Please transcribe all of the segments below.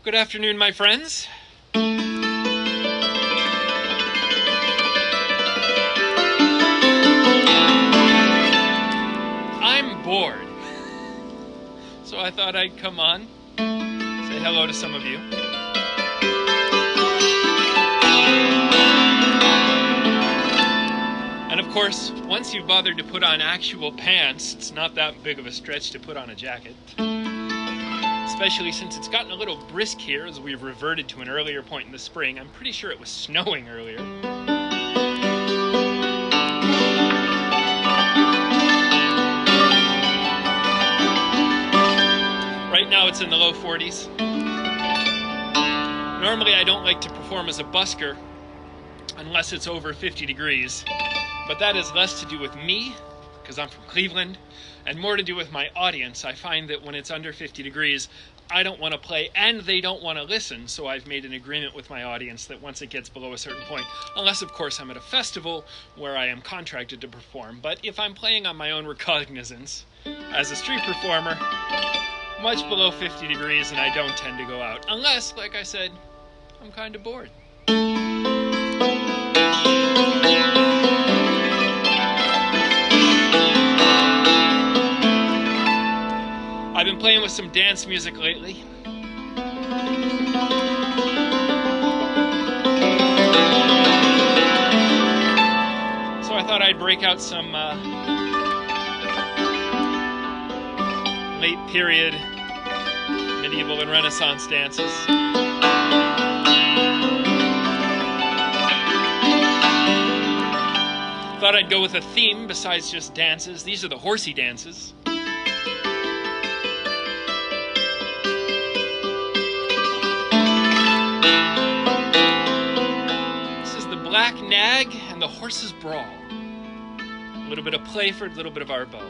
Good afternoon, my friends. I'm bored, so I thought I'd come on, say hello to some of you. And of course, once you've bothered to put on actual pants, it's not that big of a stretch to put on a jacket. Especially since it's gotten a little brisk here as we've reverted to an earlier point in the spring. I'm pretty sure it was snowing earlier. Right now it's in the low 40s. Normally I don't like to perform as a busker unless it's over 50 degrees. But that has less to do with me, because I'm from Cleveland, and more to do with my audience. I find that when it's under 50 degrees, I don't want to play and they don't want to listen, so I've made an agreement with my audience that once it gets below a certain point, unless of course I'm at a festival where I am contracted to perform, but if I'm playing on my own recognizance as a street performer, much below 50 degrees and I don't tend to go out, unless, like I said, I'm kind of bored. I've been playing with some dance music lately. So I thought I'd break out some late period medieval and Renaissance dances. Thought I'd go with a theme besides just dances. These are the horsey dances. Black Nag and the Horse's Brawl. A little bit of Playford, a little bit of Arbo.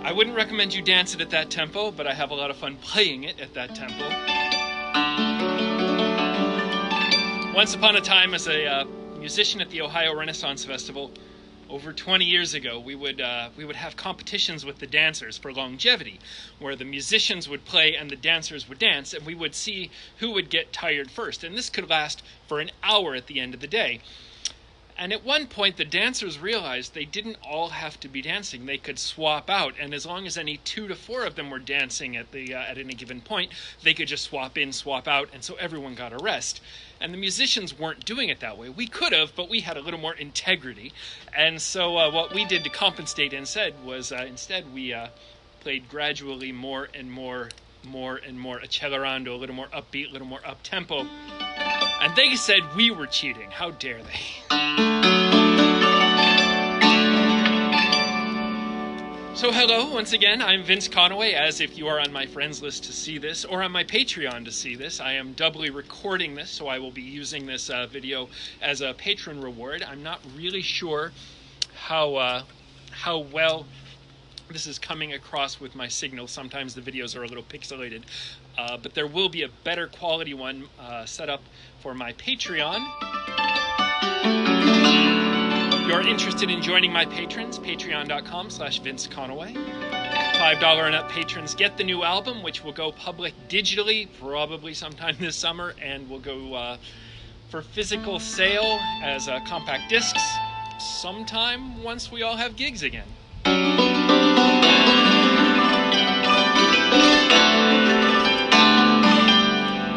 I wouldn't recommend you dance it at that tempo, but I have a lot of fun playing it at that tempo. Once upon a time, as a musician at the Ohio Renaissance Festival, over 20 years ago, we would have competitions with the dancers for longevity, where the musicians would play and the dancers would dance, and we would see who would get tired first. And this could last for an hour at the end of the day. And at one point, the dancers realized they didn't all have to be dancing. They could swap out, and as long as any 2 to 4 of them were dancing at any given point, they could just swap in, swap out, and so everyone got a rest. And the musicians weren't doing it that way. We could have, but we had a little more integrity. And so what we did to compensate instead was we played gradually more and more accelerando, a little more upbeat, a little more up-tempo. And they said we were cheating. How dare they? So hello, once again, I'm Vince Conaway, as if you are on my friends list to see this, or on my Patreon to see this. I am doubly recording this, so I will be using this video as a patron reward. I'm not really sure how well this is coming across with my signal. Sometimes the videos are a little pixelated, but there will be a better quality one set up for my Patreon. If you're interested in joining my patrons, patreon.com/Vince Conaway. $5 and up patrons get the new album, which will go public digitally probably sometime this summer, and will go for physical sale as compact discs sometime once we all have gigs again.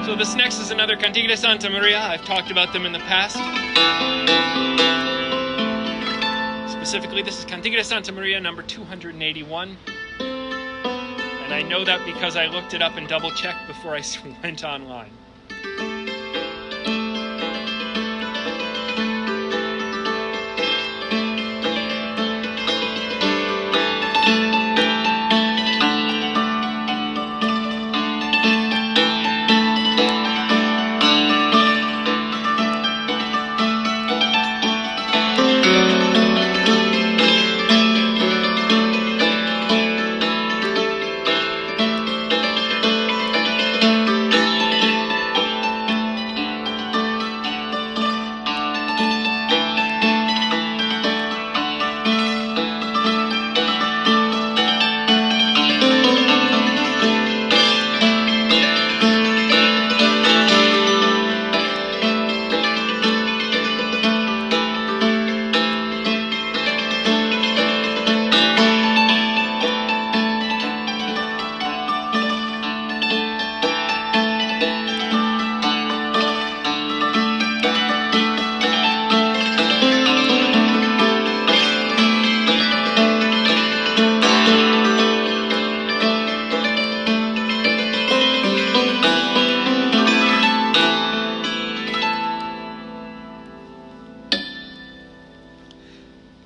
So this next is another Cantiga de Santa Maria. I've talked about them in the past. Specifically, this is Cantiga de Santa Maria number 281. And I know that because I looked it up and double-checked before I went online.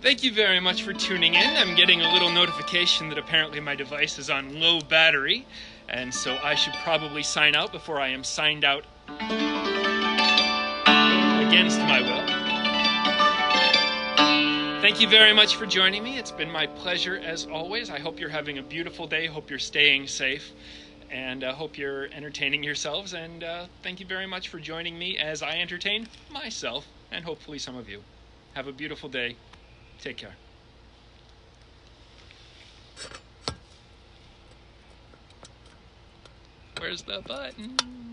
Thank you very much for tuning in. I'm getting a little notification that apparently my device is on low battery, and so I should probably sign out before I am signed out against my will. Thank you very much for joining me. It's been my pleasure as always. I hope you're having a beautiful day. Hope you're staying safe, and hope you're entertaining yourselves. And thank you very much for joining me as I entertain myself and hopefully some of you. Have a beautiful day. Take care. Where's the button?